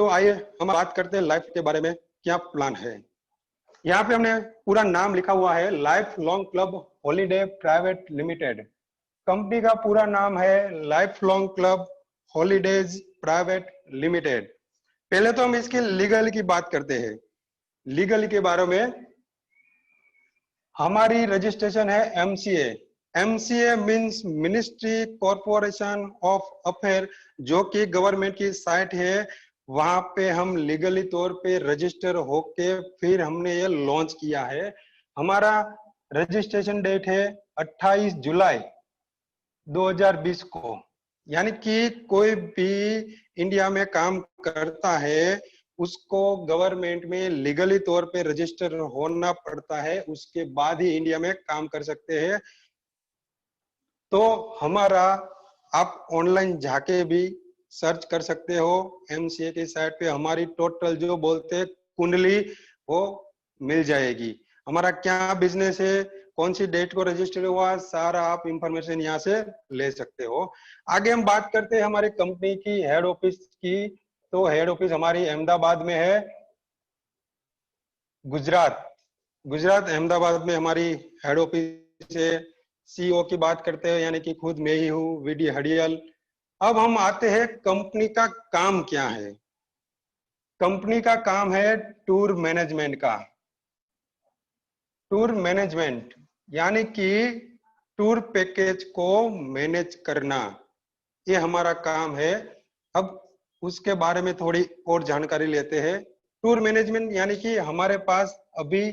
तो आइए हम बात करते हैं लाइफ के बारे में, क्या प्लान है। यहाँ पे हमने पूरा नाम लिखा हुआ है, life long club holiday private limited. Company का पूरा नाम है life long club holidays private limited. पहले तो हम इसके लीगल की बात करते हैं। लीगल के बारे में हमारी रजिस्ट्रेशन है MCA. MCA means ministry corporation of affair, जो कि गवर्नमेंट की साइट है। वहां पे हम लीगली तौर पे रजिस्टर होके फिर हमने ये लॉन्च किया है। हमारा रजिस्ट्रेशन डेट है 28 जुलाई 2020 को। यानी कि कोई भी इंडिया में काम करता है उसको गवर्नमेंट में लीगली तौर पे रजिस्टर होना पड़ता है, उसके बाद ही इंडिया में काम कर सकते हैं। तो हमारा आप ऑनलाइन जाके भी सर्च कर सकते हो, एमसीए की साइट पे हमारी टोटल जो बोलते हैं कुंडली वो मिल जाएगी। हमारा क्या बिजनेस है, कौन सी डेट को रजिस्टर हुआ, सारा आप इंफॉर्मेशन यहाँ से ले सकते हो। आगे हम बात करते हैं हमारी कंपनी की हेड ऑफिस की। तो हेड ऑफिस हमारी अहमदाबाद में है, गुजरात अहमदाबाद में हमारी हेड ऑफिस है। सीईओ की बात करते हैं, यानी कि खुद मैं ही हूँ, वीडी हडियल। अब हम आते हैं कंपनी का काम क्या है। कंपनी का काम है टूर मैनेजमेंट का। टूर मैनेजमेंट यानी कि टूर पैकेज को मैनेज करना, ये हमारा काम है। अब उसके बारे में थोड़ी और जानकारी लेते हैं। टूर मैनेजमेंट यानी कि हमारे पास अभी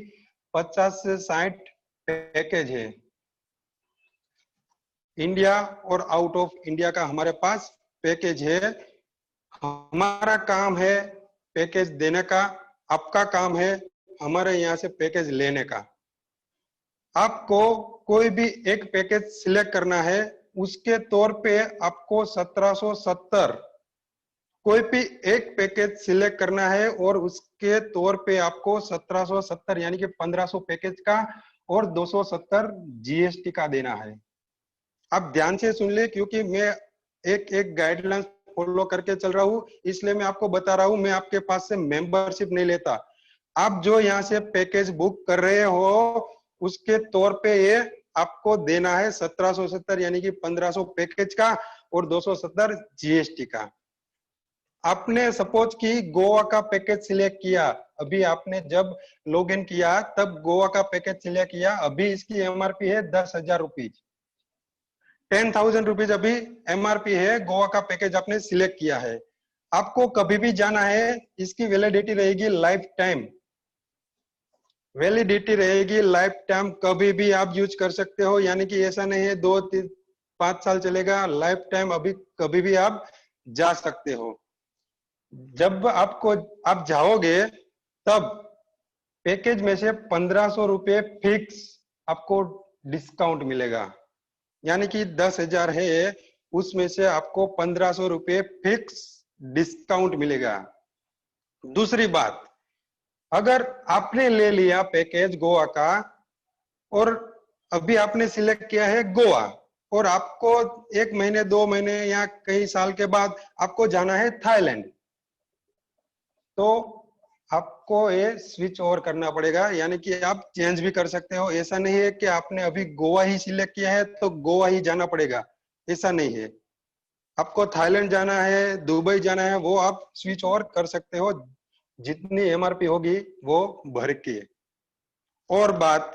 50 से 60 पैकेज है। इंडिया और आउट ऑफ इंडिया का हमारे पास पैकेज है। हमारा काम है पैकेज देने का, आपका काम है हमारे यहाँ से पैकेज लेने का। आपको कोई भी एक पैकेज सिलेक्ट करना है, उसके तौर पे आपको 1770 कोई भी एक पैकेज सिलेक्ट करना है और उसके तौर पे आपको 1770 यानी कि 1500 पैकेज का और 270 जीएसटी का देना है। आप ध्यान से सुन ले, क्योंकि मैं एक गाइडलाइंस फॉलो करके चल रहा हूँ, इसलिए मैं आपको बता रहा हूँ। मैं आपके पास से मेंबरशिप नहीं लेता। आप जो यहाँ से पैकेज बुक कर रहे हो उसके तौर पे ये आपको देना है 1770 यानी कि 1500 पैकेज का और 270 जीएसटी का। आपने सपोज की गोवा का पैकेज सिलेक्ट किया, अभी आपने जब लॉग इन किया तब गोवा का पैकेज सिलेक्ट किया, अभी इसकी एमआरपी है 10,000 रुपीज, 10,000 रुपीज अभी एमआरपी है। गोवा का पैकेज आपने सिलेक्ट किया है, आपको कभी भी जाना है, इसकी वैलिडिटी रहेगी लाइफ टाइम। वैलिडिटी रहेगी लाइफ टाइम, कभी भी आप यूज कर सकते हो। यानी कि ऐसा नहीं है 2-3-5 साल चलेगा, लाइफ टाइम अभी कभी भी आप जा सकते हो। जब आप जाओगे तब पैकेज में से 1500 रुपये फिक्स आपको डिस्काउंट मिलेगा। यानी कि 10,000 है, उसमें से आपको 1500 रुपये फिक्स डिस्काउंट मिलेगा। दूसरी बात, अगर आपने ले लिया पैकेज गोवा का और अभी आपने सिलेक्ट किया है गोवा और आपको 1 महीने 2 महीने या कई साल के बाद आपको जाना है थाईलैंड, तो आपको ये स्विच ओवर करना पड़ेगा। यानी कि आप चेंज भी कर सकते हो। ऐसा नहीं है कि आपने अभी गोवा ही सिलेक्ट किया है तो गोवा ही जाना पड़ेगा, ऐसा नहीं है। आपको थाईलैंड जाना है, दुबई जाना है, वो आप स्विच ओवर कर सकते हो, जितनी एमआरपी होगी वो भर के। और बात,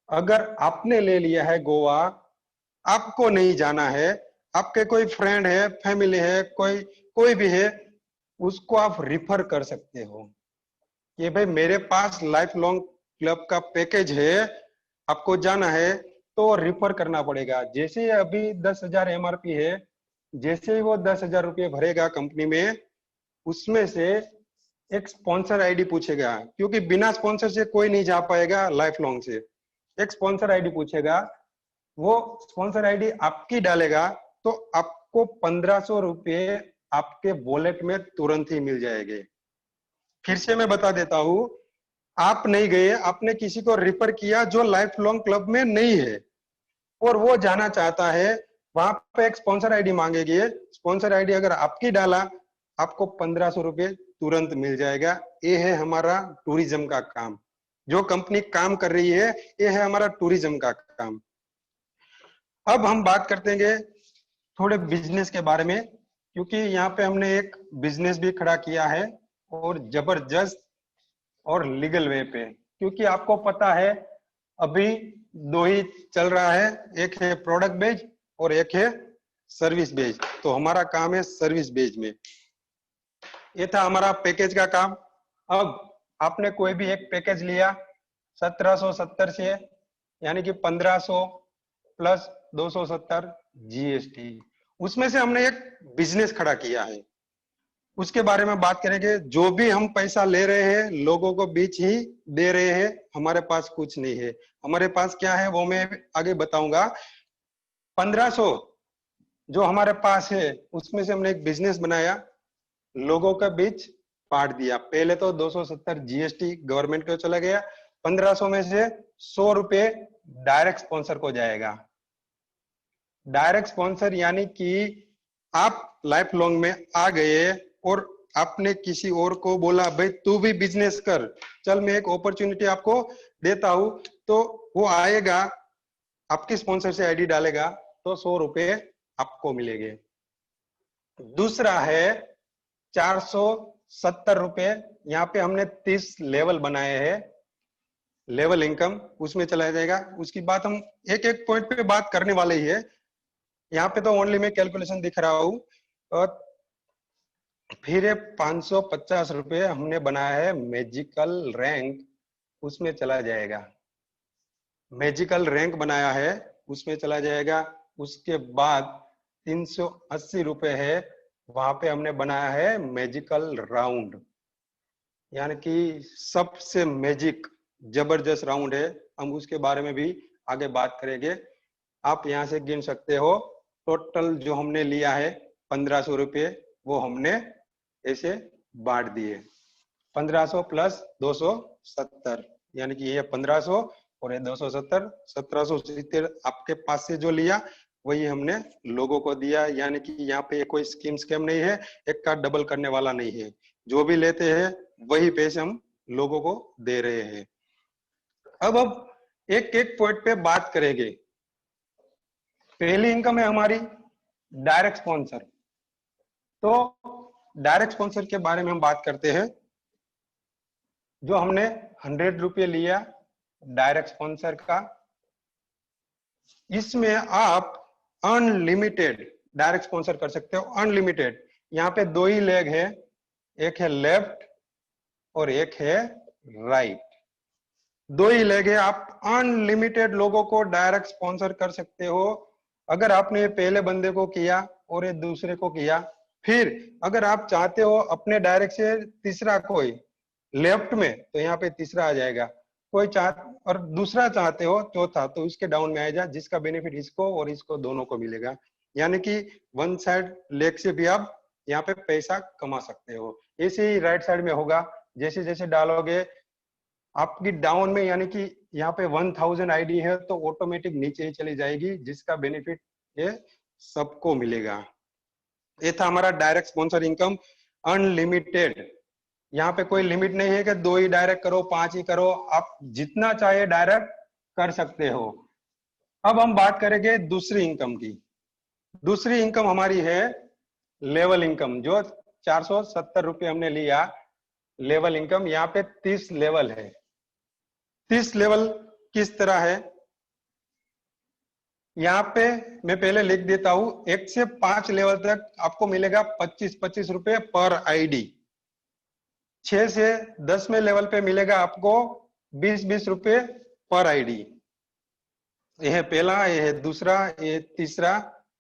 अगर आपने ले लिया है गोवा, आपको नहीं जाना है, आपके कोई फ्रेंड है, फैमिली है, कोई भी है, उसको आप रिफर कर सकते हो कि भाई मेरे पास लाइफ लॉन्ग क्लब का पैकेज है, आपको जाना है, तो रिफर करना पड़ेगा। जैसे अभी 10,000 एमआरपी है, जैसे ही वो 10,000 रुपये भरेगा कंपनी में, उसमें से एक स्पॉन्सर आईडी पूछेगा, क्योंकि बिना स्पॉन्सर से कोई नहीं जा पाएगा लाइफ लॉन्ग से। एक स्पॉन्सर आईडी पूछेगा, वो स्पॉन्सर आईडी आपकी डालेगा तो आपको 1500 रुपये आपके वॉलेट में तुरंत ही मिल जाएंगे। फिर से मैं बता देता हूं, आप नहीं गए, आपने किसी को रिफर किया जो लाइफ लॉन्ग क्लब में नहीं है और वो जाना चाहता है, वहां पे एक स्पॉन्सर आईडी मांगेगी। स्पॉन्सर आईडी अगर आपकी डाला आपको 1500 रुपये तुरंत मिल जाएगा। ये है हमारा टूरिज्म का काम। जो कंपनी काम कर रही है, ये है हमारा टूरिज्म का काम। अब हम बात करते हैं थोड़े बिजनेस के बारे में, क्योंकि यहाँ पे हमने एक बिजनेस भी खड़ा किया है और जबरदस्त और लीगल वे पे। क्योंकि आपको पता है अभी दो ही चल रहा है, एक है प्रोडक्ट बेस्ड और एक है सर्विस बेस्ड। तो हमारा काम है सर्विस बेस्ड में। ये था हमारा पैकेज का काम। अब आपने कोई भी एक पैकेज लिया 1770 से, यानी कि 1500 प्लस 270 जीएसटी, उसमें से हमने एक बिजनेस खड़ा किया है, उसके बारे में बात करेंगे। जो भी हम पैसा ले रहे हैं लोगों को बीच ही दे रहे हैं, हमारे पास कुछ नहीं है। हमारे पास क्या है वो मैं आगे बताऊंगा। 1500 जो हमारे पास है उसमें से हमने एक बिजनेस बनाया, लोगों के बीच बांट दिया। पहले तो 270 जीएसटी गवर्नमेंट को चला गया, 1500 में से 100 रुपए डायरेक्ट स्पॉन्सर को जाएगा। डायरेक्ट स्पॉन्सर यानी कि आप लाइफ लॉन्ग में आ गए और आपने किसी और को बोला भाई तू भी बिजनेस कर, चल मैं एक अपॉर्चुनिटी आपको देता हूं, तो वो आएगा आपकी स्पॉन्सर से आईडी डालेगा तो 100 रुपए आपको मिलेंगे। दूसरा है 470 रुपए। यहाँ पे हमने 30 लेवल बनाए हैं, लेवल इनकम उसमें चला जाएगा। उसकी बात हम एक एक पॉइंट पे बात करने वाले ही है। यहाँ पे तो ओनली मैं कैलकुलेशन दिख रहा हूं। और फिर 550 रुपए हमने बनाया है मैजिकल रैंक, उसमें चला जाएगा। मैजिकल रैंक बनाया है उसमें चला जाएगा। उसके बाद 380 रुपए है, वहां पे हमने बनाया है मैजिकल राउंड, यानी कि सबसे मैजिक जबरदस्त राउंड है। हम उसके बारे में भी आगे बात करेंगे। आप यहाँ से गिन सकते हो टोटल जो हमने लिया है 1500 रुपये, वो हमने ऐसे बांट दिए। 1500 प्लस 270 यानी कि ये 1500 और ये 270, 1770 आपके पास से जो लिया वही हमने लोगों को दिया। यानी कि यहाँ पे कोई स्कीम स्कैम नहीं है, एक का डबल करने वाला नहीं है। जो भी लेते हैं वही पैसे हम लोगों को दे रहे हैं। अब एक एक पॉइंट पे बात करेंगे। पहली इनकम है हमारी डायरेक्ट स्पॉन्सर। तो डायरेक्ट स्पॉन्सर के बारे में हम बात करते हैं। जो हमने 100 रुपये लिया डायरेक्ट स्पॉन्सर का, इसमें आप अनलिमिटेड डायरेक्ट स्पॉन्सर कर सकते हो। अनलिमिटेड। यहाँ पे दो ही लेग है, एक है लेफ्ट और एक है राइट। दो ही लेग है, आप अनलिमिटेड लोगों को डायरेक्ट स्पॉन्सर कर सकते हो। अगर आपने पहले बंदे को किया और ये दूसरे को किया, फिर अगर आप चाहते हो अपने डायरेक्ट से तीसरा कोई लेफ्ट में, तो यहाँ पे तीसरा आ जाएगा। कोई और दूसरा चाहते हो चौथा, तो इसके डाउन में आएगा, जिसका बेनिफिट इसको और इसको दोनों को मिलेगा। यानी कि वन साइड लेग से भी आप यहाँ पे पैसा कमा सकते हो। ऐसे ही राइट साइड में होगा, जैसे जैसे डालोगे आपकी डाउन में, यानी कि यहाँ पे 1000 आईडी है तो ऑटोमेटिक नीचे ही चली जाएगी, जिसका बेनिफिट ये सबको मिलेगा। ये था हमारा डायरेक्ट स्पॉन्सर इनकम अनलिमिटेड। यहाँ पे कोई लिमिट नहीं है कि 2 ही डायरेक्ट करो 5 ही करो, आप जितना चाहे डायरेक्ट कर सकते हो। अब हम बात करेंगे दूसरी इनकम की। दूसरी इनकम हमारी है लेवल इनकम। जो 470 रुपये हमने लिया लेवल इनकम, यहाँ पे 30 लेवल है। 30 लेवल किस तरह है, यहाँ पे मैं पहले लिख देता हूं। 1 से 5 लेवल तक आपको मिलेगा 25-25 रुपए पर आईडी। 6 से 10वें लेवल पे मिलेगा आपको 20-20 रुपए पर आईडी। यह है पहला, यह है दूसरा, यह तीसरा।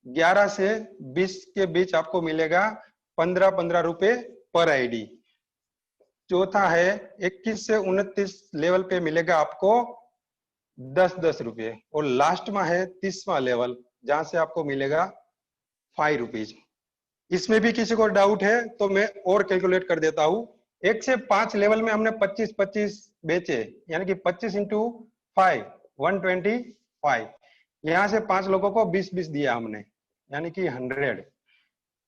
11 से 20 के बीच आपको मिलेगा 15-15 रुपए पर आईडी। चौथा है 21 से 29 लेवल पे मिलेगा आपको 10-10 रुपये। और लास्ट में है 30वां लेवल, जहां से आपको मिलेगा 5 रुपीज। इसमें भी किसी को डाउट है तो मैं और कैलकुलेट कर देता हूं। 1 से 5 लेवल में हमने 25-25 बेचे, यानी कि 25 इंटू 5 125। यहां से 5 लोगों को 20-20 दिया हमने, यानी कि 100।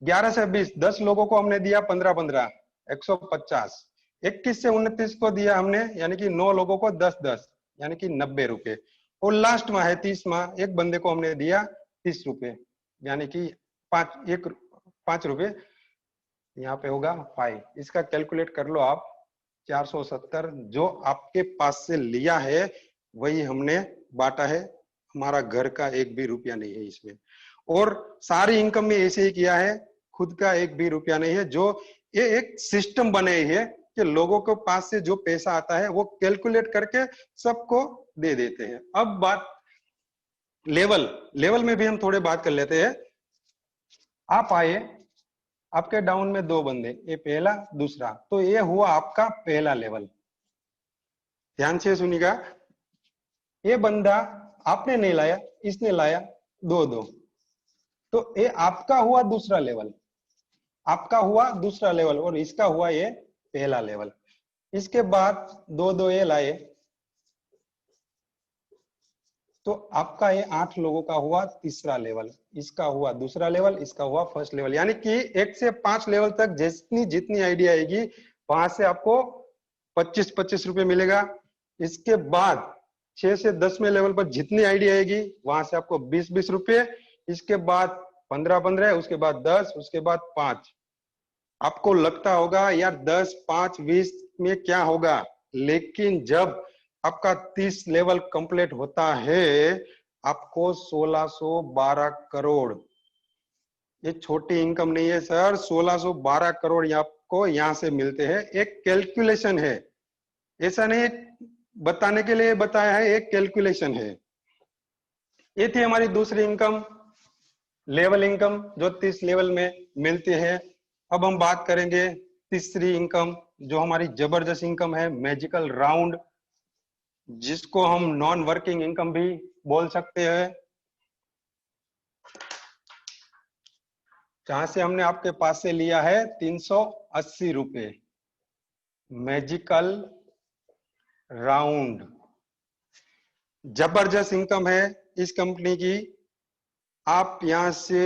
11 से 20, 10 लोगों को हमने दिया 15-15, 150। 21 से 29 को दिया हमने, यानी कि 9 लोगों को 10-10, यानी कि 90 रुपए। और लास्ट माह है 30 माह, एक बंदे को हमने दिया 30 रुपए, यानी कि 5 रुपए, यहाँ पे होगा 5। इसका कैलकुलेट कर लो आप, 470 जो आपके पास से लिया है वही हमने बांटा है, हमारा घर का एक भी रुपया नहीं है इसमें। और सारी इनकम में ऐसे ही किया है, खुद का एक भी रुपया नहीं है। जो ये एक सिस्टम बने है कि लोगों के पास से जो पैसा आता है वो कैलकुलेट करके सबको दे देते हैं। अब बात लेवल में भी हम थोड़े बात कर लेते हैं। आप आए, आपके डाउन में 2 बंदे, ये पहला दूसरा, तो ये हुआ आपका पहला लेवल। ध्यान से सुनिएगा, ये बंदा आपने नहीं लाया, इसने लाया 2-2, तो ये आपका हुआ दूसरा लेवल, आपका हुआ दूसरा लेवल, और इसका हुआ ये पहला लेवल। इसके बाद 2-2 ये लाए, तो आपका ये 8 लोगों का हुआ तीसरा लेवल, इसका हुआ दूसरा लेवल, इसका हुआ फर्स्ट लेवल। यानी कि 1 से 5 लेवल तक जितनी आइडिया आएगी वहां से आपको 25-25 रुपए मिलेगा। इसके बाद 6 से 10वें लेवल पर जितनी आइडिया आएगी वहां से आपको 20-20 रुपए, इसके बाद 15-15, उसके बाद 10, उसके बाद 5। आपको लगता होगा यार 10, 5, 20 में क्या होगा, लेकिन जब आपका 30 लेवल कंप्लीट होता है आपको 1612 करोड़, ये छोटी इनकम नहीं है सर, 1612 करोड़ आपको यहां से मिलते हैं। एक कैलकुलेशन है, ऐसा नहीं बताने के लिए बताया है, एक कैलकुलेशन है। ये थी हमारी दूसरी इनकम, लेवल इनकम, जो 30 लेवल में मिलती है। अब हम बात करेंगे तीसरी इनकम, जो हमारी जबरदस्त इनकम है, मैजिकल राउंड, जिसको हम नॉन वर्किंग इनकम भी बोल सकते हैं। जहां से हमने आपके पास से लिया है 380 रुपए, मैजिकल राउंड, जबरदस्त इनकम है इस कंपनी की। आप यहां से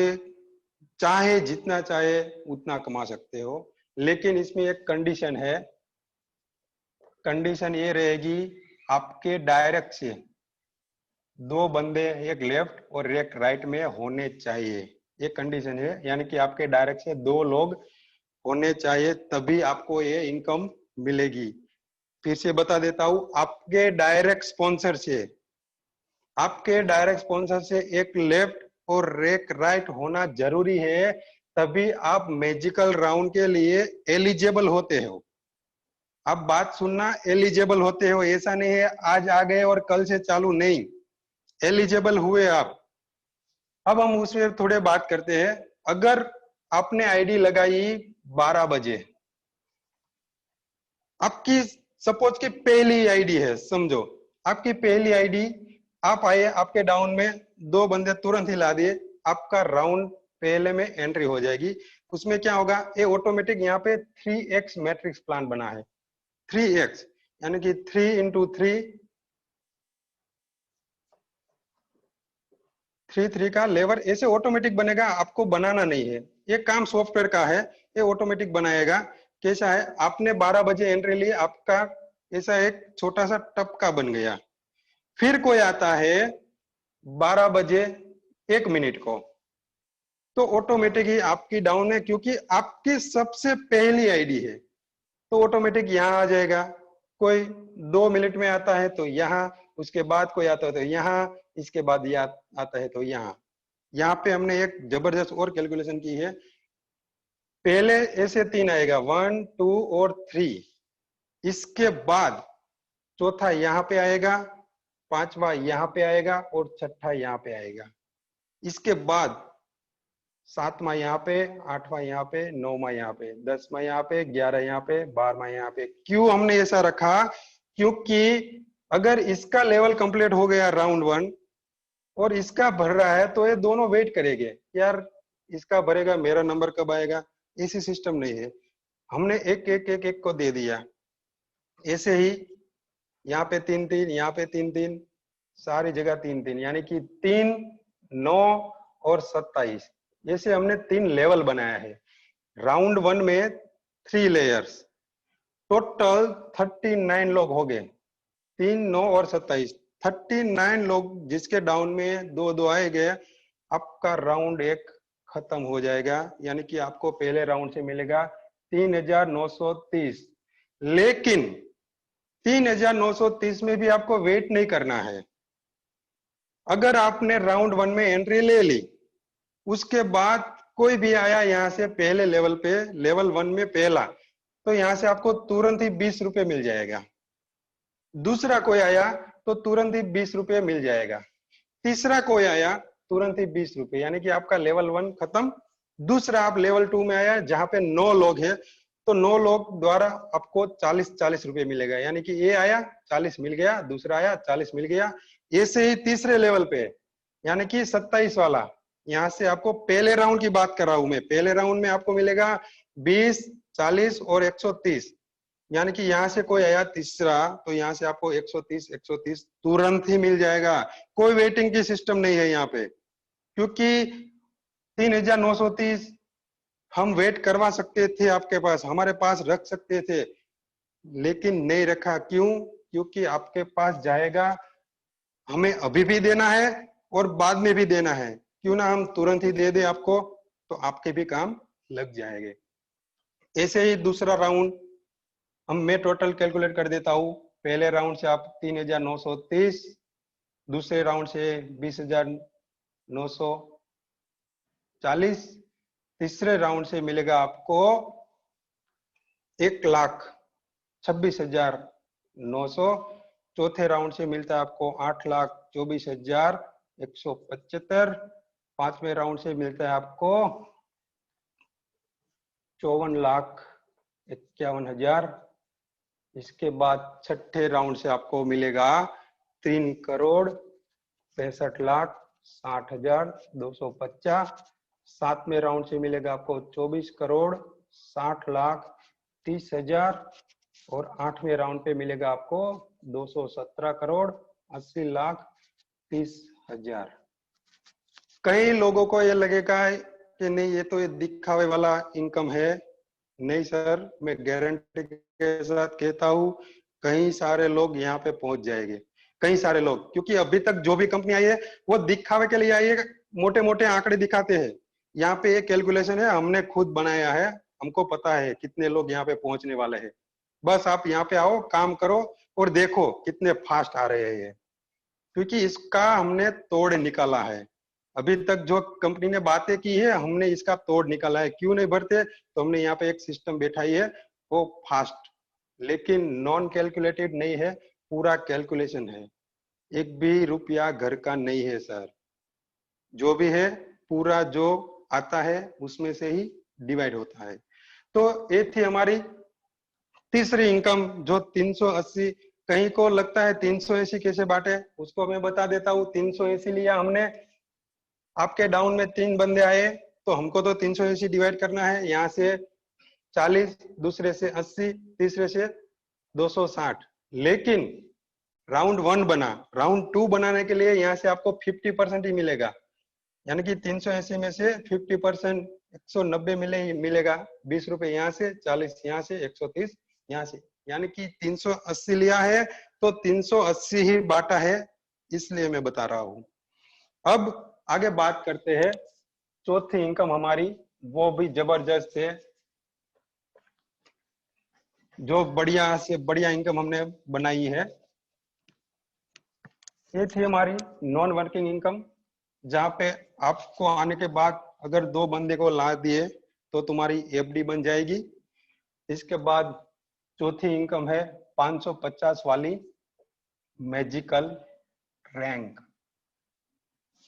चाहे जितना चाहे उतना कमा सकते हो, लेकिन इसमें एक कंडीशन है। कंडीशन ये रहेगी, आपके डायरेक्ट से 2 बंदे, एक लेफ्ट और एक राइट में होने चाहिए, ये कंडीशन है। यानी कि आपके डायरेक्ट से 2 लोग होने चाहिए, तभी आपको ये इनकम मिलेगी। फिर से बता देता हूं, आपके डायरेक्ट स्पॉन्सर से एक लेफ्ट और एक राइट होना जरूरी है, तभी आप मैजिकल राउंड के लिए एलिजिबल होते हो। अब बात सुनना, एलिजिबल होते हो, ऐसा नहीं है आज आ गए और कल से चालू, नहीं, एलिजिबल हुए आप। अब हम उसमें थोड़े बात करते हैं। अगर आपने आईडी लगाई 12 बजे, आपकी सपोज की पहली आईडी है, समझो आपकी पहली आईडी, आप आए, आपके डाउन में 2 बंदे तुरंत हिला दिए, आपका राउंड पहले में एंट्री हो जाएगी। उसमें क्या होगा, ये ऑटोमेटिक यहाँ पे 3x मैट्रिक्स प्लान बना है, 3x यानी कि 3 into 3, 3 का लेवर ऐसे ऑटोमेटिक बनेगा, आपको बनाना नहीं है, ये काम सॉफ्टवेयर का है, ये ऑटोमेटिक बनाएगा। कैसा है, आपने 12 बजे एंट्री ली, आपका ऐसा एक छोटा सा टपका बन गया। फिर कोई आता है 12 बजे 1 मिनट को, तो ऑटोमेटिक ही आपकी डाउन है, क्योंकि आपकी सबसे पहली आईडी है, तो ऑटोमेटिक यहाँ आ जाएगा। कोई 2 मिनट में आता है तो यहाँ, उसके बाद कोई आता है तो यहाँ, इसके बाद ये आता है तो यहाँ पे हमने एक जबरदस्त और कैलकुलेशन की है। पहले ऐसे 3 आएगा, 1, 2 और 3, इसके बाद चौथा यहाँ पे आएगा, 5वां यहाँ पे आएगा और 6ठा यहाँ पे आएगा। इसके बाद 7वां यहाँ पे, 8वां यहाँ पे, 9वां यहाँ पे, 10वां यहाँ पे, 11 यहाँ पे, 12वां यहाँ पे। क्यों हमने ऐसा रखा, क्योंकि अगर इसका लेवल कंप्लीट हो गया राउंड 1 और इसका भर रहा है, तो ये दोनों वेट करेंगे, यार इसका भरेगा, मेरा नंबर कब आएगा, ऐसी सिस्टम नहीं है। हमने एक को दे दिया। ऐसे ही यहाँ पे 3-3, यहाँ पे 3-3, सारी जगह 3-3, यानी कि 3, 9 और 27, जैसे हमने 3 लेवल बनाया है। राउंड 1 में 3 लेयर्स, टोटल 39 लोग हो गए, 3, 9 और 27, 39 लोग जिसके डाउन में 2-2 आए गए, आपका राउंड 1 खत्म हो जाएगा। यानी कि आपको पहले राउंड से मिलेगा 3930। लेकिन 3930 में भी आपको वेट नहीं करना है। अगर आपने राउंड 1 में एंट्री ले ली, उसके बाद कोई भी आया यहाँ से पहले लेवल पे, लेवल 1 में पहला, तो यहाँ से आपको तुरंत ही 20 रुपए मिल जाएगा। दूसरा कोई आया तो तुरंत ही 20 रुपए मिल जाएगा। तीसरा कोई आया तुरंत ही 20 रुपए, यानी कि आपका लेवल 1 खत्म। दूसरा आप लेवल 2 में आया जहां पे 9 लोग हैं, तो 9 लोग द्वारा आपको 40 रुपए मिलेगा। यानी कि ये आया 40 मिल गया, दूसरा आया 40 मिल गया। ऐसे ही तीसरे लेवल पे, यानी कि 27 वाला, यहाँ से आपको पहले राउंड की बात कर रहा हूं मैं। पहले राउंड में आपको मिलेगा 20, 40 और 130। यानी कि यहाँ से कोई आया तीसरा, तो यहाँ से आपको 130 तुरंत ही मिल जाएगा। कोई वेटिंग की सिस्टम नहीं है यहाँ पे, क्योंकि 3930 हम वेट करवा सकते थे, आपके पास, हमारे पास रख सकते थे, लेकिन नहीं रखा। क्यों? क्योंकि आपके पास जाएगा, हमें अभी भी देना है और बाद में भी देना है। क्यों ना हम तुरंत ही दे दें आपको, तो आपके भी काम लग जाएंगे। ऐसे ही दूसरा राउंड मैं टोटल कैलकुलेट कर देता हूं। पहले राउंड से आप 3930, दूसरे राउंड से 20,940, तीसरे राउंड से मिलेगा आपको 1,26,900, चौथे राउंड से मिलता है आपको 8,24,175, पांचवें राउंड से मिलता है आपको 54,51,000। इसके बाद छठे राउंड से आपको मिलेगा 3,65,60,250। सातवें राउंड से मिलेगा आपको 24,60,60,30,000 और आठवें राउंड पे मिलेगा आपको 217,80,30,000। कई लोगों को ये लगेगा कि नहीं, ये तो ये दिखावे वाला इनकम है। नहीं सर, मैं गारंटी के साथ कहता हूँ, कई सारे लोग यहाँ पे पहुंच जाएंगे। कई सारे लोग, क्योंकि अभी तक जो भी कंपनी आई है वो दिखावे के लिए आई है, मोटे मोटे आंकड़े दिखाते हैं। यहाँ पे एक कैलकुलेशन है, हमने खुद बनाया है, हमको पता है कितने लोग यहाँ पे पहुंचने वाले हैं। बस आप यहाँ पे आओ, काम करो और देखो कितने फास्ट आ रहे हैं, क्योंकि इसका हमने तोड़ निकाला है। अभी तक जो कंपनी ने बातें की है, हमने इसका तोड़ निकाला है। क्यों नहीं भरते? तो हमने यहाँ पे एक सिस्टम बैठाई है, वो फास्ट, लेकिन नॉन कैलकुलेटेड नहीं है, पूरा कैलकुलेशन है। एक भी रुपया घर का नहीं है सर, जो भी है पूरा जो आता है उसमें से ही डिवाइड होता है। तो ये थी हमारी तीसरी इनकम, जो 380। कहीं को लगता है 380 कैसे बांटे, उसको मैं बता देता हूँ। 380 लिया हमने, आपके डाउन में 3 बंदे आए, तो हमको तो 380 डिवाइड करना है। यहाँ से 40, दूसरे से 80, तीसरे से 260। लेकिन राउंड 1 बना, राउंड 2 बनाने के लिए यहाँ से आपको 50% ही मिलेगा। यानी कि 380 में से 50% 190 मिलेगा। 20 रुपए यहाँ से, 40 यहाँ से, 130 यहाँ से, यानी कि 380 लिया है तो 380 ही बांटा है, इसलिए मैं बता रहा हूं। अब आगे बात करते हैं चौथी इनकम हमारी, वो भी जबरदस्त है, जो बढ़िया से बढ़िया इनकम हमने बनाई है। ये थी हमारी नॉन वर्किंग इनकम, जहां पे आपको आने के बाद अगर 2 बंदे को ला दिए तो तुम्हारी एफडी बन जाएगी। इसके बाद चौथी इनकम है 550 वाली मैजिकल रैंक।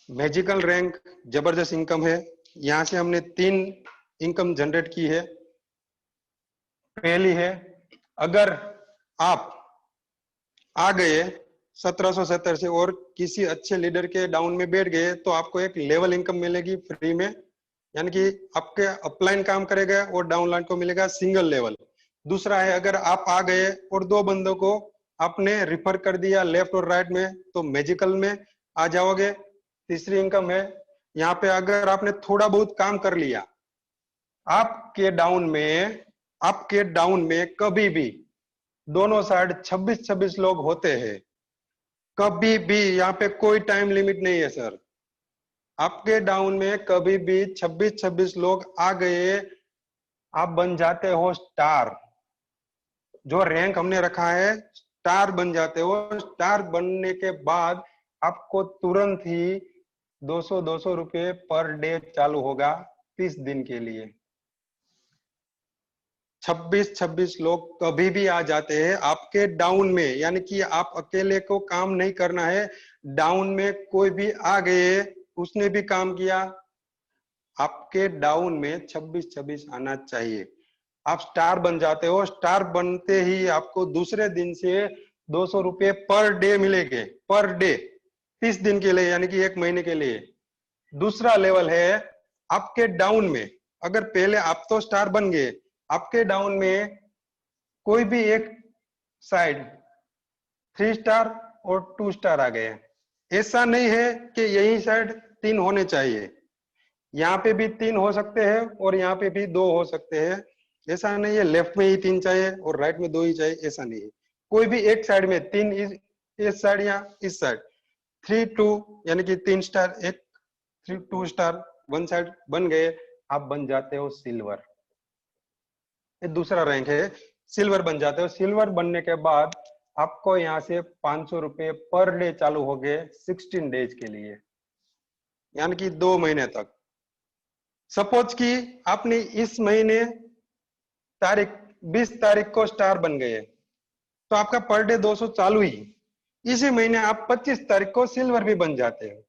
मैजिकल रैंक जबरदस्त इनकम है। यहां से हमने 3 इनकम जनरेट की है। पहली है, अगर आप आ गए 1770 से और किसी अच्छे लीडर के डाउन में बैठ गए, तो आपको एक लेवल इनकम मिलेगी फ्री में, यानी कि आपके अपलाइन काम करेगा और डाउनलाइन को मिलेगा सिंगल लेवल। दूसरा है, अगर आप आ गए और 2 बंदों को आपने रिफर कर दिया लेफ्ट और राइट में, तो मैजिकल में आ जाओगे। तीसरी इनकम है, यहाँ पे अगर आपने थोड़ा बहुत काम कर लिया, आपके डाउन में कभी भी दोनों साइड 26-26 लोग होते हैं, कभी भी। यहाँ पे कोई टाइम लिमिट नहीं है सर। आपके डाउन में कभी भी 26-26 लोग आ गए, आप बन जाते हो स्टार। जो रैंक हमने रखा है स्टार बन जाते हो। स्टार बनने के बाद आपको तुरंत ही 200-200 रुपये पर डे चालू होगा 30 दिन के लिए। 26-26 लोग कभी भी आ जाते हैं आपके डाउन में, यानी कि आप अकेले को काम नहीं करना है। डाउन में कोई भी आ गए, उसने भी काम किया, आपके डाउन में 26-26 आना चाहिए। आप स्टार बन जाते हो। स्टार बनते ही आपको दूसरे दिन से 200 रुपये पर डे मिलेंगे, पर डे 30 दिन के लिए, यानी कि 1 महीने के लिए। दूसरा लेवल है आपके डाउन में, अगर पहले आप तो स्टार बन गए, आपके डाउन में कोई भी एक साइड 3 स्टार और 2 स्टार आ गए। ऐसा नहीं है कि यही साइड 3 होने चाहिए, यहाँ पे भी 3 हो सकते हैं और यहाँ पे भी 2 हो सकते हैं। ऐसा नहीं है लेफ्ट में ही 3 चाहिए और राइट में 2 ही चाहिए, ऐसा नहीं है। कोई भी एक साइड में 3, इस साइड या इस साइड 3-2, यानी कि 3 स्टार, एक 2 स्टार 1 साइड बन गए, आप बन जाते हो सिल्वर। ये दूसरा रैंक है, सिल्वर बन जाते हो। सिल्वर बनने के बाद आपको यहाँ से 500 रुपये पर डे चालू हो गए 16 डेज के लिए, यानी कि 2 महीने तक। सपोज कि आपने इस महीने 20 तारीख को स्टार बन गए, तो आपका पर डे 200 चालू ही। इसी महीने आप 25 तारीख को सिल्वर भी बन जाते हो,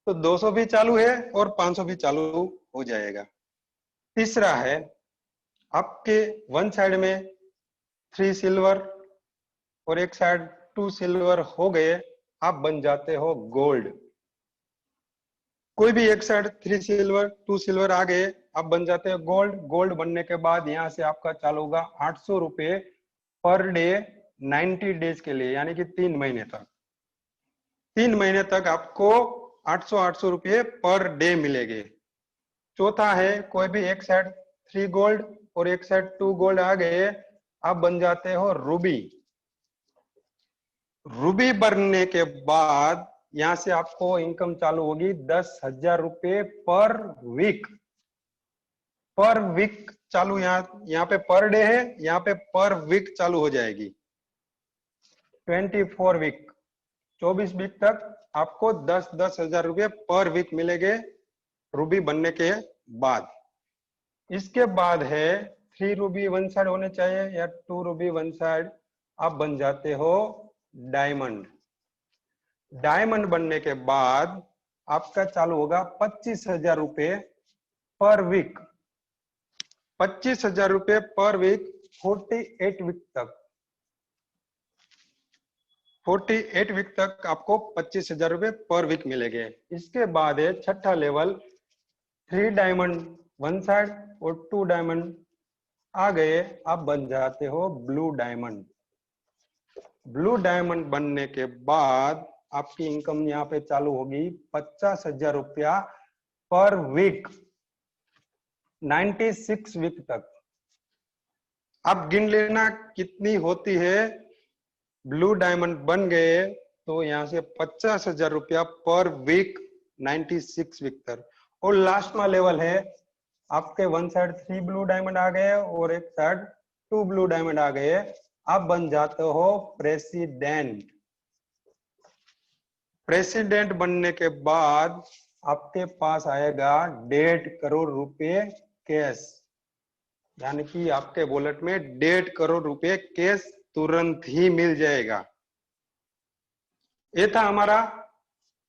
तो 200 भी चालू है और 500 भी चालू हो जाएगा। तीसरा है आपके 1 साइड में 3 सिल्वर और एक साइड 2 सिल्वर हो गए, आप बन जाते हो गोल्ड। कोई भी एक साइड 3 सिल्वर 2 सिल्वर आ गए, आप बन जाते हो गोल्ड। गोल्ड बनने के बाद यहाँ से आपका चालू होगा 800 रुपये पर डे 90 डेज के लिए, यानी कि 3 महीने तक। 3 महीने तक आपको 800 रुपये पर डे मिलेंगे। चौथा है कोई भी एक साइड 3 गोल्ड और एक साइड 2 गोल्ड आ गए, आप बन जाते हो रूबी। रूबी बनने के बाद यहाँ से आपको इनकम चालू होगी 10,000 रुपये पर वीक। पर वीक चालू, यहाँ पे पर डे है, यहाँ पे पर वीक चालू हो जाएगी। 24 वीक, 24 वीक तक आपको 10,000 रुपये पर वीक मिलेंगे रूबी बनने के बाद। इसके बाद है 3 रूबी 1 साइड होने चाहिए या 2 रूबी 1 साइड, आप बन जाते हो डायमंड। डायमंड बनने के बाद आपका चालू होगा 25,000 रुपये पर वीक। 25,000 रुपये पर वीक 48 वीक तक। 48 वीक तक आपको 25,000 रुपये पर वीक मिलेंगे। इसके बाद है छठा लेवल, 3 डायमंड 1 साइड और 2 डायमंड आ गए, आप बन जाते हो ब्लू डायमंड। ब्लू डायमंड बनने के बाद आपकी इनकम यहाँ पे चालू होगी 50,000 रुपया पर वीक 96 वीक तक। आप गिन लेना कितनी होती है। ब्लू डायमंड बन गए तो यहाँ से 50,000 रुपया पर वीक 96 वीक तक। और लास्ट में लेवल है आपके 1 साइड 3 ब्लू डायमंड आ गए और एक साइड 2 ब्लू डायमंड आ गए, आप बन जाते हो प्रेसिडेंट। प्रेसिडेंट बनने के बाद आपके पास आएगा 1.5 करोड़ रुपए कैश, यानी कि आपके वॉलेट में 1.5 करोड़ रुपए कैश तुरंत ही मिल जाएगा। ये था हमारा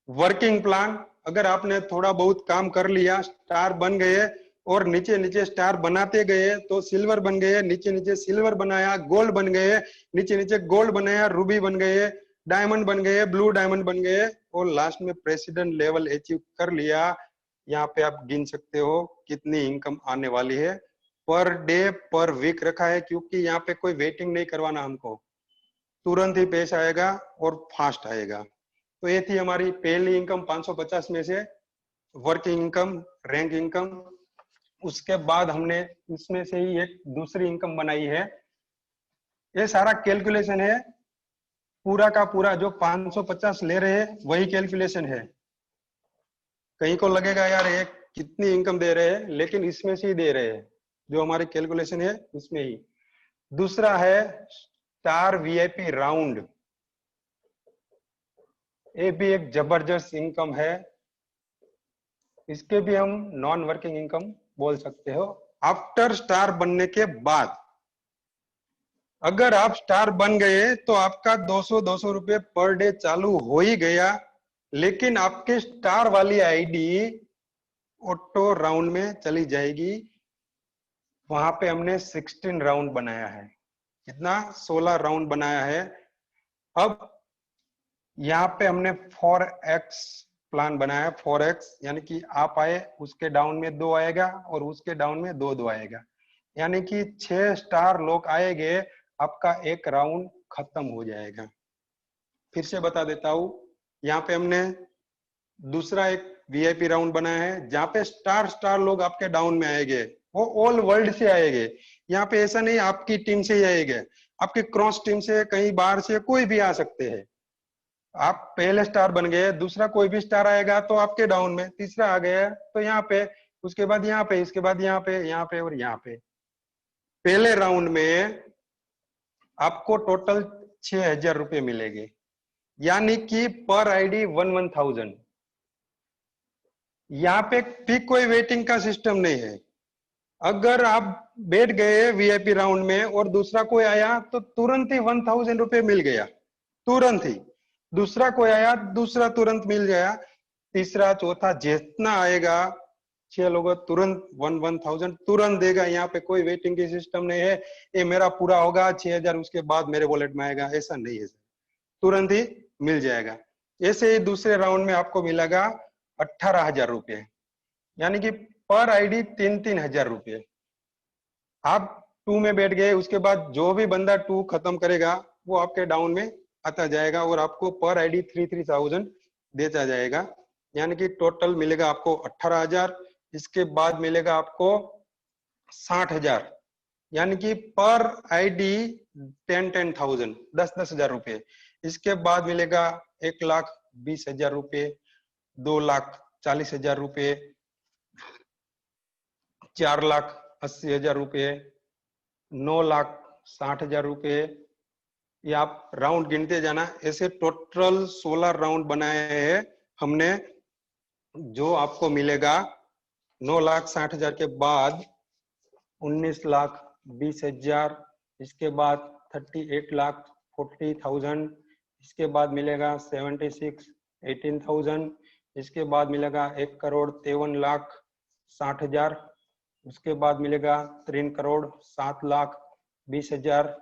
वर्किंग प्लान। अगर आपने थोड़ा बहुत काम कर लिया, स्टार बन गए और नीचे नीचे स्टार बनाते गए तो सिल्वर बन गए, नीचे नीचे सिल्वर बनाया, गोल्ड बन गए, नीचे नीचे गोल्ड बनाया, रूबी बन गए, डायमंड बन गए, ब्लू डायमंड बन गए और लास्ट में प्रेसिडेंट लेवल अचीव कर लिया। यहाँ पे आप गिन सकते हो कितनी इनकम आने वाली है। पर डे पर वीक रखा है क्योंकि यहाँ पे कोई वेटिंग नहीं करवाना हमको, तुरंत ही पैसा आएगा और फास्ट आएगा। तो ये थी हमारी पहली इनकम 550 में से। Working income, rank income. उसके बाद हमने इसमें से ही एक दूसरी इनकम बनाई है। ये सारा कैलकुलेशन है, पूरा का पूरा जो 550 ले रहे हैं वही कैलकुलेशन है। कहीं को लगेगा यार ये कितनी इनकम दे रहे हैं, लेकिन इसमें से ही दे रहे हैं, जो हमारी कैलकुलेशन है उसमें ही। दूसरा है स्टार वीआईपी राउंड। ये भी एक जबरदस्त इनकम है, इसके भी हम नॉन वर्किंग इनकम बोल सकते हो। आफ्टर स्टार बनने के बाद, अगर आप स्टार बन गए तो आपका 200 रुपए पर डे चालू हो ही गया, लेकिन आपके स्टार वाली आईडी ऑटो राउंड में चली जाएगी। वहां पे हमने 16 राउंड बनाया है। कितना? 16 राउंड बनाया है। अब यहाँ पे हमने 4x प्लान बनाया। 4x यानी कि आप आए, उसके डाउन में 2 आएगा और उसके डाउन में 2 आएगा, यानी कि 6 स्टार लोग आएंगे, आपका एक राउंड खत्म हो जाएगा। फिर से बता देता हूं, यहाँ पे हमने दूसरा एक वीआईपी राउंड बनाया है, जहाँ पे स्टार लोग आपके डाउन में आएंगे, वो ऑल वर्ल्ड से आएंगे। यहाँ पे ऐसा नहीं आपकी टीम से ही आएंगे, आपकी क्रॉस टीम से, कहीं बाहर से कोई भी आ सकते हैं। आप पहले स्टार बन गए, दूसरा कोई भी स्टार आएगा तो आपके डाउन में, तीसरा आ गया तो यहाँ पे, उसके बाद यहाँ पे, इसके बाद यहाँ पे, यहाँ पे और यहाँ पे। पहले राउंड में आपको टोटल 6000 रुपये मिलेंगे, यानी कि पर आईडी 1,000। यहाँ पे भी कोई वेटिंग का सिस्टम नहीं है। अगर आप बैठ गए वीआईपी राउंड में और दूसरा कोई आया तो तुरंत ही 1,000 रुपये मिल गया, तुरंत ही। दूसरा कोई आया, दूसरा तुरंत मिल गया, तीसरा चौथा जितना आएगा 6 लोग तुरंत 1,000 तुरंत देगा। यहाँ पे कोई वेटिंग की सिस्टम नहीं है, ये मेरा पूरा होगा 6000 उसके बाद मेरे वॉलेट में आएगा, ऐसा नहीं है। तुरंत ही मिल जाएगा। ऐसे ही दूसरे राउंड में आपको मिलेगा 18,000 रुपये, यानी कि पर आईडी 3,000 रुपये। आप 2 में बैठ गए, उसके बाद जो भी बंदा 2 खत्म करेगा वो आपके डाउन में आता जाएगा और आपको पर आईडी 3,000 देता जाएगा, यानी कि टोटल मिलेगा आपको 18,000। इसके बाद मिलेगा आपको 60,000, यानी कि पर आईडी 10,000, 10,000 रुपये। इसके बाद मिलेगा 1,20,000 रुपये, 2,40,000 रुपये, 4,80,000 रुपये, 9,60,000 रुपये। ये आप राउंड गिनते जाना। ऐसे टोटल 16 राउंड बनाए हैं हमने, जो आपको मिलेगा 9,60,000 के बाद 19,20,000, इसके बाद 38,40,000, इसके बाद मिलेगा 18,000, इसके बाद मिलेगा 1,53,60,000, उसके बाद मिलेगा 3,07,20,000,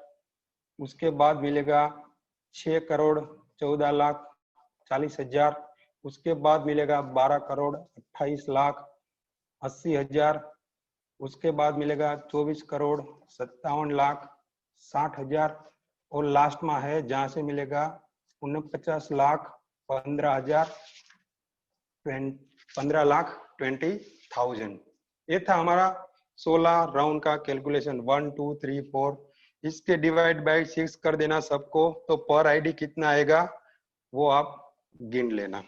उसके बाद मिलेगा 6,14,40,000, उसके बाद मिलेगा 12,28,80,000, उसके बाद मिलेगा 24,57,60,000 और लास्ट में है जहां से मिलेगा 15,20,000। ये था हमारा 16 राउंड का कैलकुलेशन, 1 2 3 4। इसके डिवाइड बाय 6 कर देना सबको, तो पर आईडी कितना आएगा वो आप गिन लेना।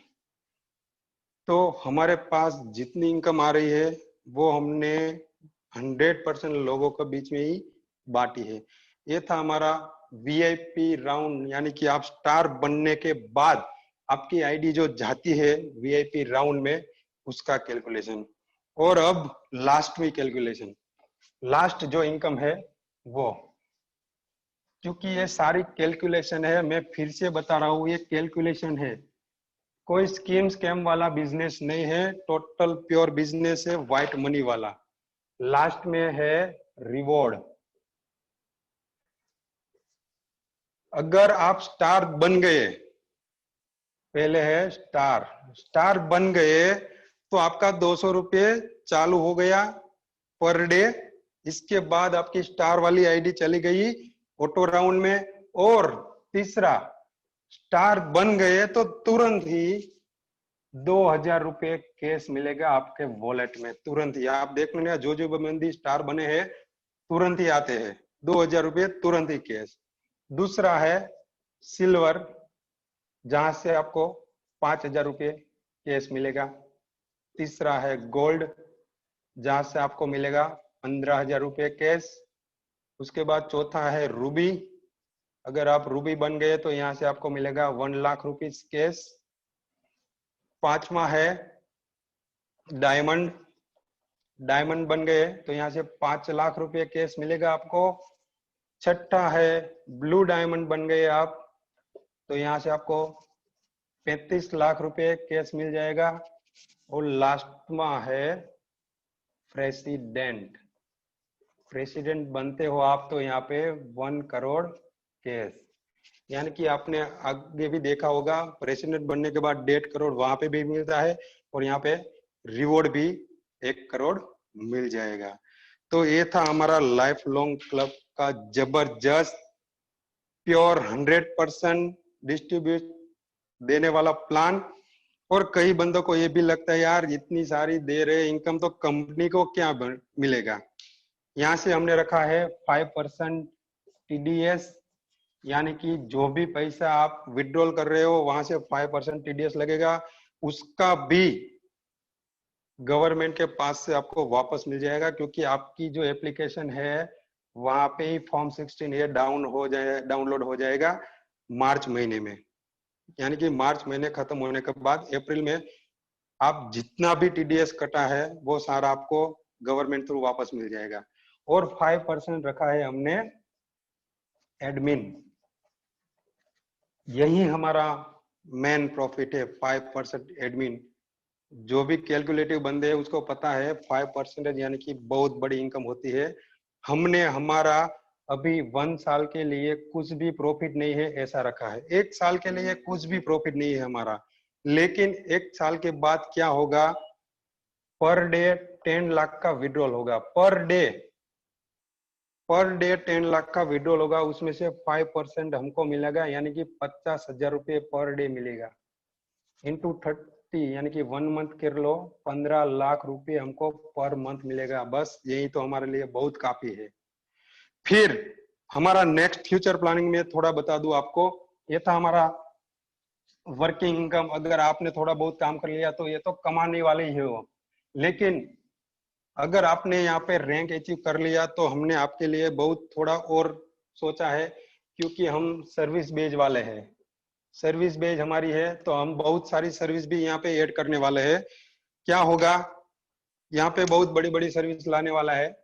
तो हमारे पास जितनी इनकम आ रही है वो हमने 100% लोगों के बीच में ही बांटी है। ये था हमारा वीआईपी राउंड, यानी कि आप स्टार बनने के बाद आपकी आईडी जो जाती है वीआईपी राउंड में, उसका कैलकुलेशन। और अब लास्ट में कैलकुलेशन, लास्ट जो इनकम है वो, क्योंकि ये सारी कैलकुलेशन है, मैं फिर से बता रहा हूँ, ये कैलकुलेशन है, कोई स्कीम स्कैम वाला बिजनेस नहीं है, टोटल प्योर बिजनेस है, व्हाइट मनी वाला। लास्ट में है रिवॉर्ड। अगर आप स्टार बन गए, पहले है स्टार, स्टार बन गए तो आपका 200 रुपये चालू हो गया पर डे। इसके बाद आपकी स्टार वाली आईडी चली गई ऑटो राउंड में। और तीसरा, स्टार बन गए तो तुरंत ही 2,000 रुपये कैश मिलेगा आपके वॉलेट में तुरंत ही। आप देख लेना, जो जो बंदी स्टार बने हैं तुरंत ही आते हैं 2,000 रुपये तुरंत ही कैश। दूसरा है सिल्वर, जहां से आपको 5,000 रुपये कैश मिलेगा। तीसरा है गोल्ड, जहां से आपको मिलेगा 15,000 रुपये कैश। उसके बाद चौथा है रूबी, अगर आप रूबी बन गए तो यहाँ से आपको मिलेगा 1 लाख रुपीज कैश। पांचवा है डायमंड, डायमंड बन गए तो यहाँ से 5 लाख रुपए कैश मिलेगा आपको। छठा है ब्लू डायमंड बन गए आप, तो यहाँ से आपको 35 लाख रुपए कैश मिल जाएगा। और लास्ट में है प्रेसिडेंट, प्रेसिडेंट बनते हो आप तो यहाँ पे 1 करोड़ कैश। यानी कि आपने आगे भी देखा होगा, प्रेसिडेंट बनने के बाद 1.5 करोड़ वहां पे भी मिलता है और यहाँ पे रिवॉर्ड भी 1 करोड़ मिल जाएगा। तो ये था हमारा लाइफ लॉन्ग क्लब का जबरदस्त प्योर 100% डिस्ट्रीब्यूट देने वाला प्लान। और कई बंदों को ये भी लगता है यार इतनी सारी दे रहे इनकम तो कंपनी को क्या मिलेगा। यहाँ से हमने रखा है 5% टीडीएस, यानी कि जो भी पैसा आप विड्रॉल कर रहे हो वहां से 5% टीडीएस लगेगा, उसका भी गवर्नमेंट के पास से आपको वापस मिल जाएगा, क्योंकि आपकी जो एप्लीकेशन है वहां पे ही फॉर्म 16 ये डाउनलोड हो जाएगा मार्च महीने में। यानी कि मार्च महीने खत्म होने के बाद अप्रैल में आप जितना भी टीडीएस कटा है वो सारा आपको गवर्नमेंट थ्रू वापस मिल जाएगा। और 5% रखा है हमने एडमिन, यही हमारा मेन प्रॉफिट है 5% एडमिन। जो भी कैलकुलेटिव बंदे हैं उसको पता है 5% यानी कि बहुत बड़ी इनकम होती है। हमने हमारा अभी 1 साल के लिए कुछ भी प्रॉफिट नहीं है ऐसा रखा है, 1 साल के लिए कुछ भी प्रॉफिट नहीं है हमारा, लेकिन 1 साल के बाद क्या होगा, पर डे 10 लाख का विड्रॉल होगा। पर डे 10 लाख का विड्रॉल होगा, उसमें से 5% हमको मिलेगा, यानी कि 50,000 रुपये पर डे मिलेगा। इंटू 30 यानी कि 1 मंथ कर लो, 15 लाख रुपए हमको पर मंथ मिलेगा। बस यही तो हमारे लिए बहुत काफी है। फिर हमारा नेक्स्ट फ्यूचर प्लानिंग में थोड़ा बता दूं आपको, ये था हमारा वर्किंग इनकम। अगर आपने थोड़ा बहुत काम कर लिया तो ये तो कमाने वाले ही हो, लेकिन अगर आपने यहाँ पे रैंक अचीव कर लिया तो हमने आपके लिए बहुत थोड़ा और सोचा है, क्योंकि हम सर्विस बेज वाले हैं, सर्विस बेज हमारी है तो हम बहुत सारी सर्विस भी यहाँ पे ऐड करने वाले हैं। क्या होगा, यहाँ पे बहुत बड़ी बड़ी सर्विस लाने वाला है।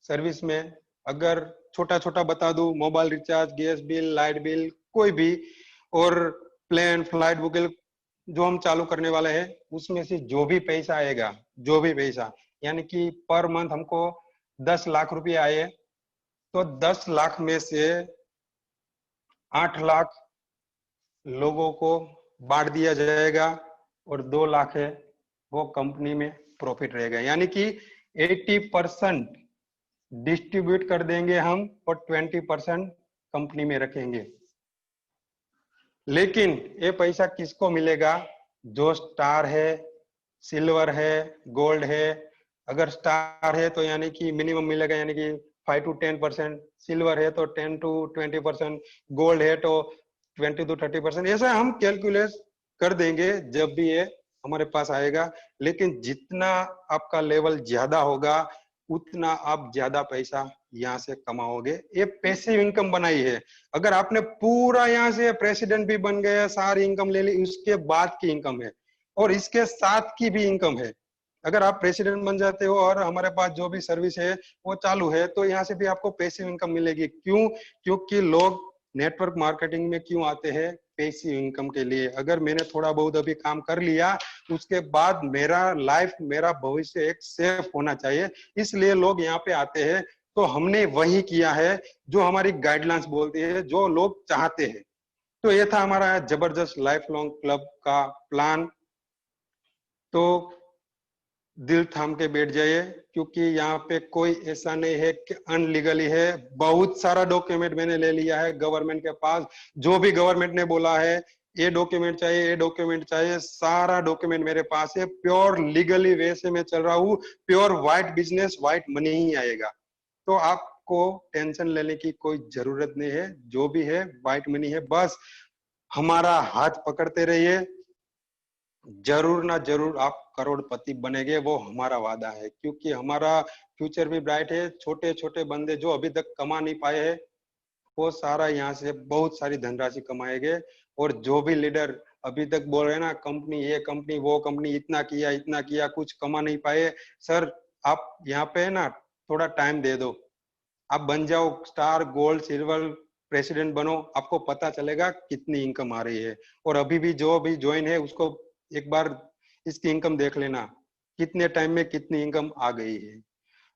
सर्विस में अगर छोटा छोटा बता दूं, mobile recharge, gas bill, light bill, कोई भी, और प्लेन फ्लाइट बुकिंग जो हम चालू करने वाले हैं, उसमें से जो भी पैसा आएगा, जो भी पैसा, यानी कि पर मंथ हमको 10 लाख रुपए आए तो 10 लाख में से 8 लाख लोगों को बांट दिया जाएगा और 2 लाख है वो कंपनी में प्रॉफिट रहेगा। यानी कि 80% डिस्ट्रीब्यूट कर देंगे हम और 20% कंपनी में रखेंगे। लेकिन ये पैसा किसको मिलेगा, जो स्टार है, सिल्वर है, गोल्ड है। अगर स्टार है तो यानी कि मिनिमम मिलेगा, यानी कि 5 to 10%, सिल्वर है तो 10 to 20%, गोल्ड है तो 20 to 30%। ऐसा हम कैलकुलेट कर देंगे जब भी ये हमारे पास आएगा। लेकिन जितना आपका लेवल ज्यादा होगा उतना आप ज्यादा पैसा यहाँ से कमाओगे। ये पैसिव इनकम बनाई है। अगर आपने पूरा यहाँ से प्रेसिडेंट भी बन गया, सारी इनकम ले ली, उसके बाद की इनकम है और इसके साथ की भी इनकम है। अगर आप प्रेसिडेंट बन जाते हो और हमारे पास जो भी सर्विस है वो चालू है तो यहाँ से भी आपको पैसिव इनकम मिलेगी। क्यों? क्योंकि लोग नेटवर्क मार्केटिंग में क्यों आते हैं, पैसिव इनकम के लिए। अगर मैंने थोड़ा बहुत अभी काम कर लिया, उसके बाद मेरा लाइफ, मेरा भविष्य एक सेफ होना चाहिए, इसलिए लोग यहाँ पे आते हैं। तो हमने वही किया है जो हमारी गाइडलाइंस बोलती है, जो लोग चाहते हैं। तो ये था हमारा जबरदस्त लाइफ लॉन्ग क्लब का प्लान। तो दिल थाम के बैठ जाइए, क्योंकि यहाँ पे कोई ऐसा नहीं है कि अनलीगली है। बहुत सारा डॉक्यूमेंट मैंने ले लिया है गवर्नमेंट के पास, जो भी गवर्नमेंट ने बोला है ये डॉक्यूमेंट चाहिए, ये डॉक्यूमेंट चाहिए, सारा डॉक्यूमेंट मेरे पास है। प्योर लीगली वे से मैं चल रहा हूँ। Pure white business, white money ही आएगा। तो आपको टेंशन लेने की कोई जरूरत नहीं है। जो भी है व्हाइट मनी है, बस हमारा हाथ पकड़ते रहिए। जरूर ना जरूर आप करोड़पति बनेंगे, वो हमारा वादा है। क्योंकि हमारा फ्यूचर भी ब्राइट है। छोटे छोटे बंदे जो अभी तक कमा नहीं पाए हैं, वो सारा यहाँ से बहुत सारी धनराशि कमाएंगे। और जो भी लीडर अभी तक बोल रहे हैं ना, कंपनी ये कंपनी वो कंपनी, इतना किया, कुछ कमा नहीं पाए, सर आप यहाँ पे ना थोड़ा टाइम दे दो। आप बन जाओ स्टार, गोल्ड, सिल्वर प्रेसिडेंट बनो, आपको पता चलेगा कितनी इनकम आ रही है। और अभी भी जो भी ज्वाइन है उसको एक बार इसकी इनकम देख लेना, कितने टाइम में कितनी इनकम आ गई है।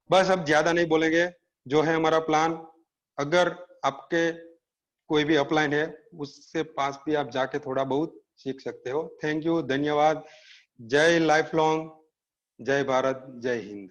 बस अब ज्यादा नहीं बोलेंगे, जो है हमारा प्लान। अगर आपके कोई भी अपलाइन है, उससे पास भी आप जाके थोड़ा बहुत सीख सकते हो। थैंक यू, धन्यवाद। जय लाइफ लॉन्ग, जय भारत, जय हिंद।